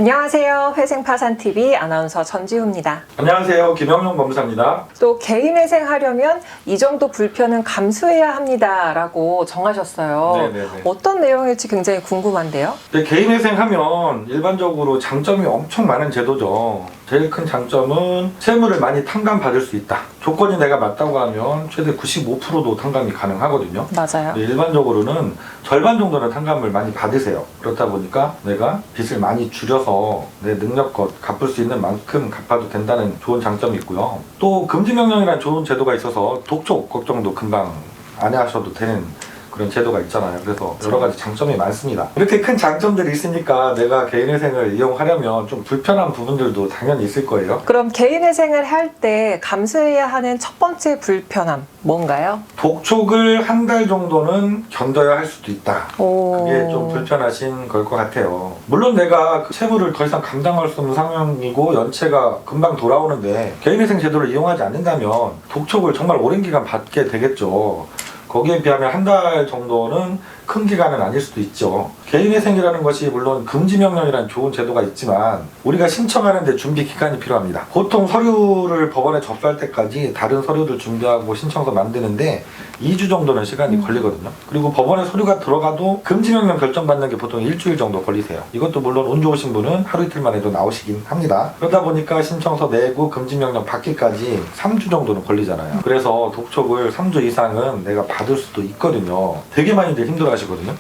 안녕하세요. 회생파산TV 아나운서 전지우입니다. 안녕하세요. 김영용 법무사입니다. 또 개인회생 하려면 이 정도 불편은 감수해야 합니다 라고 정하셨어요. 네네네. 어떤 내용일지 굉장히 궁금한데요. 개인회생 하면 일반적으로 장점이 엄청 많은 제도죠. 제일 큰 장점은 세무를 많이 탕감받을 수 있다. 조건이 내가 맞다고 하면 최대 95%도 탕감이 가능하거든요. 맞아요. 일반적으로는 절반 정도는 탕감을 많이 받으세요. 그렇다 보니까 내가 빚을 많이 줄여서 내 능력껏 갚을 수 있는 만큼 갚아도 된다는 좋은 장점이 있고요. 또 금지명령이라는 좋은 제도가 있어서 독촉 걱정도 금방 안 하셔도 되는 그런 제도가 있잖아요. 그래서 여러 가지 장점이 많습니다. 이렇게 큰 장점들이 있으니까 내가 개인회생을 이용하려면 좀 불편한 부분들도 당연히 있을 거예요. 그럼 개인회생을 할 때 감수해야 하는 첫 번째 불편함 뭔가요? 독촉을 한 달 정도는 견뎌야 할 수도 있다. 그게 좀 불편하신 걸 것 같아요. 물론 내가 그 채무를 더 이상 감당할 수 없는 상황이고 연체가 금방 돌아오는데 개인회생 제도를 이용하지 않는다면 독촉을 정말 오랜 기간 받게 되겠죠. 거기에 비하면 한 달 정도는 큰 기간은 아닐 수도 있죠. 개인회생이라는 것이 물론 금지명령이라는 좋은 제도가 있지만 우리가 신청하는데 준비 기간이 필요합니다. 보통 서류를 법원에 접수할 때까지 다른 서류들 준비하고 신청서 만드는데 2주 정도는 시간이 걸리거든요. 그리고 법원에 서류가 들어가도 금지명령 결정받는 게 보통 일주일 정도 걸리세요. 이것도 물론 운 좋으신 분은 하루 이틀만 해도 나오시긴 합니다. 그러다 보니까 신청서 내고 금지명령 받기까지 3주 정도는 걸리잖아요. 그래서 독촉을 3주 이상은 내가 받을 수도 있거든요. 되게 많이들 힘들어 하시거든요.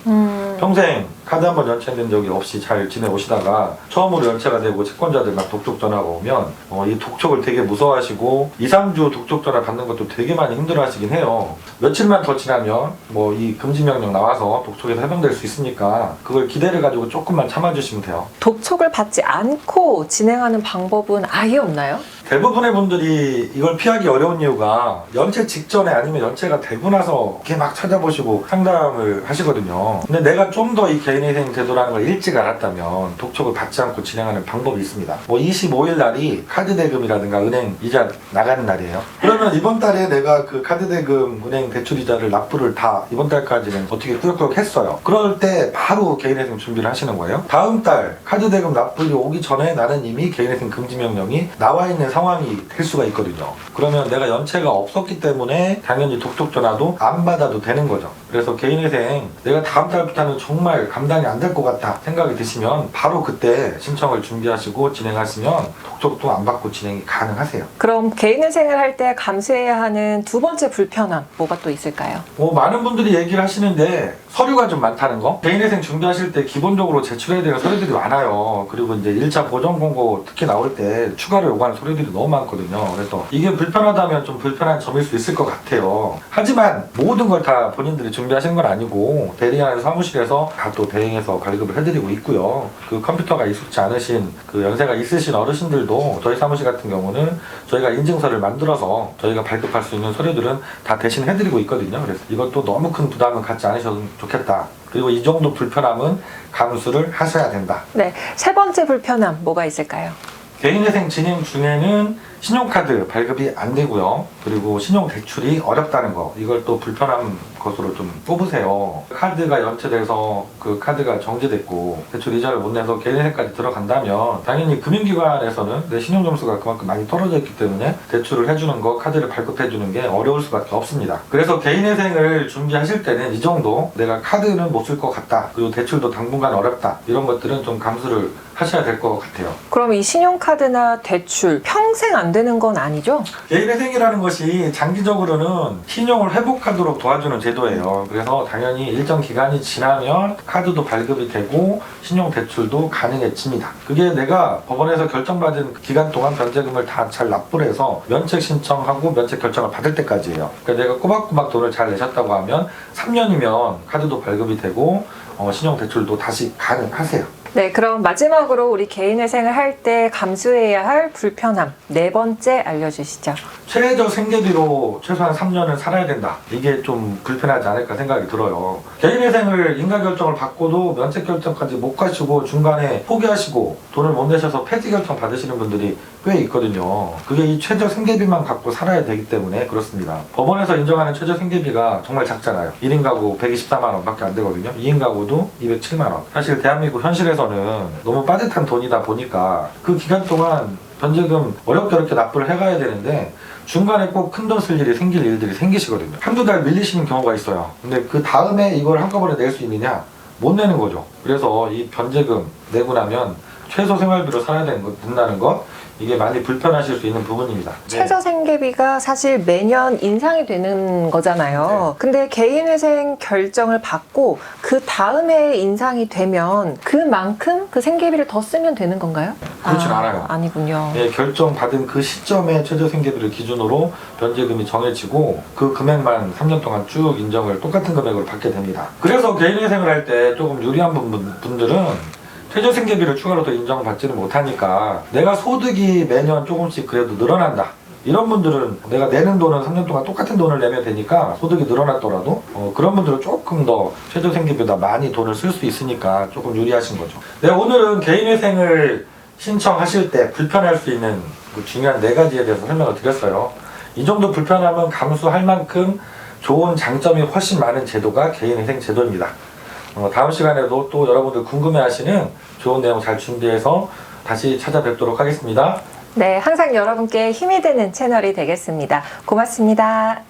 평생 카드 한 번 연체된 적이 없이 잘 지내오시다가 처음으로 연체가 되고 채권자들 막 독촉 전화가 오면 이 독촉을 되게 무서워하시고 2, 3주 독촉 전화 받는 것도 되게 많이 힘들어 하시긴 해요. 며칠만 더 지나면 이 금지명령 나와서 독촉에서 해방될 수 있으니까 그걸 기대를 가지고 조금만 참아주시면 돼요. 독촉을 받지 않고 진행하는 방법은 아예 없나요? 대부분의 분들이 이걸 피하기 어려운 이유가 연체 직전에 아니면 연체가 되고 나서 이렇게 막 찾아보시고 상담을 하시거든요. 근데 내가 좀 더 이 개인회생 제도라는 걸 일찍 알았다면 독촉을 받지 않고 진행하는 방법이 있습니다. 25일 날이 카드 대금이라든가 은행 이자 나가는 날이에요. 그러면 이번 달에 내가 그 카드 대금 은행 대출 이자를 납부를 다 이번 달까지는 어떻게 꾸역꾸역 했어요. 그럴 때 바로 개인회생 준비를 하시는 거예요. 다음 달 카드 대금 납부일이 오기 전에 나는 이미 개인회생 금지명령이 나와 있는 상황이 될 수가 있거든요. 그러면 내가 연체가 없었기 때문에 당연히 독촉 전화도 안 받아도 되는 거죠. 그래서 개인회생 내가 다음 달부터는 정말 감당이 안 될 것 같다 생각이 드시면 바로 그때 신청을 준비하시고 진행하시면 독촉도 안 받고 진행이 가능하세요. 그럼 개인회생을 할 때 감수해야 하는 두 번째 불편함 뭐가 또 있을까요? 많은 분들이 얘기를 하시는데 서류가 좀 많다는 거? 개인회생 준비하실 때 기본적으로 제출해야 되는 서류들이 많아요. 그리고 이제 1차 보전 공고 특히 나올 때 추가로 요구하는 서류들이 너무 많거든요. 그래서 이게 불편하다면 좀 불편한 점일 수 있을 것 같아요. 하지만 모든 걸 다 본인들이 준비하시는 건 아니고 대리하는 사무실에서 다 또 대행해서 발급을 해드리고 있고요. 그 컴퓨터가 익숙치 않으신 그 연세가 있으신 어르신들도 저희 사무실 같은 경우는 저희가 인증서를 만들어서 저희가 발급할 수 있는 서류들은 다 대신 해드리고 있거든요. 그래서 이것도 너무 큰 부담은 갖지 않으셔도 좋겠다. 그리고 이 정도 불편함은 감수를 하셔야 된다. 네, 세 번째 불편함 뭐가 있을까요? 개인회생 진행 중에는 신용카드 발급이 안 되고요. 그리고 신용대출이 어렵다는 거, 이걸 또 불편한 것으로 좀 뽑으세요. 카드가 연체돼서 그 카드가 정지됐고 대출 이자를 못 내서 개인회생까지 들어간다면 당연히 금융기관에서는 내 신용점수가 그만큼 많이 떨어져 있기 때문에 대출을 해주는 거, 카드를 발급해주는 게 어려울 수밖에 없습니다. 그래서 개인회생을 준비하실 때는 이 정도 내가 카드는 못 쓸 것 같다, 그리고 대출도 당분간 어렵다, 이런 것들은 좀 감수를 하셔야 될 것 같아요. 그럼 이 신용카드나 대출 평생 안 되는 건 아니죠? 개인회생이라는 것이 장기적으로는 신용을 회복하도록 도와주는 제도예요. 그래서 당연히 일정 기간이 지나면 카드도 발급이 되고 신용대출도 가능해집니다. 그게 내가 법원에서 결정받은 기간 동안 변제금을 다 잘 납부를 해서 면책 신청하고 면책 결정을 받을 때까지예요. 그러니까 내가 꼬박꼬박 돈을 잘 내셨다고 하면 3년이면 카드도 발급이 되고 신용대출도 다시 가능하세요. 네, 그럼 마지막으로 우리 개인회생을 할 때 감수해야 할 불편함 네 번째 알려주시죠. 최저 생계비로 최소한 3년은 살아야 된다. 이게 좀 불편하지 않을까 생각이 들어요. 개인회생을 인가결정을 받고도 면책결정까지 못 가시고 중간에 포기하시고 돈을 못 내셔서 폐지결정 받으시는 분들이 꽤 있거든요. 그게 이 최저 생계비만 갖고 살아야 되기 때문에 그렇습니다. 법원에서 인정하는 최저 생계비가 정말 작잖아요. 1인 가구 124만 원밖에 안 되거든요. 2인 가구도 207만 원. 사실 대한민국 현실에서 입장에서는 너무 빠듯한 돈이다 보니까 그 기간 동안 변제금 어렵게 납부를 해가야 되는데 중간에 꼭 큰 돈 쓸 일이 생길 일들이 생기시거든요. 한두 달 밀리시는 경우가 있어요. 근데 그 다음에 이걸 한꺼번에 낼 수 있느냐? 못 내는 거죠. 그래서 이 변제금 내고 나면 최소 생활비로 살아야 되는 것, 든다는 것, 이게 많이 불편하실 수 있는 부분입니다. 최저 생계비가 사실 매년 인상이 되는 거잖아요. 근데 개인회생 결정을 받고 그 다음에 인상이 되면 그만큼 그 생계비를 더 쓰면 되는 건가요? 그렇진 않아요. 아니군요. 예, 결정 받은 그 시점에 최저 생계비를 기준으로 변제금이 정해지고 그 금액만 3년 동안 쭉 인정을 똑같은 금액으로 받게 됩니다. 그래서 개인회생을 할 때 조금 유리한 분들은 최저 생계비를 추가로 더 인정받지는 못하니까 내가 소득이 매년 조금씩 그래도 늘어난다. 이런 분들은 내가 내는 돈은 3년 동안 똑같은 돈을 내면 되니까 소득이 늘어났더라도 그런 분들은 조금 더 최저 생계비보다 많이 돈을 쓸 수 있으니까 조금 유리하신 거죠. 네, 오늘은 개인회생을 신청하실 때 불편할 수 있는 그 중요한 4가지에 대해서 설명을 드렸어요. 이 정도 불편함은 감수할 만큼 좋은 장점이 훨씬 많은 제도가 개인회생 제도입니다. 다음 시간에도 또 여러분들 궁금해하시는 좋은 내용 잘 준비해서 다시 찾아뵙도록 하겠습니다. 네, 항상 여러분께 힘이 되는 채널이 되겠습니다. 고맙습니다.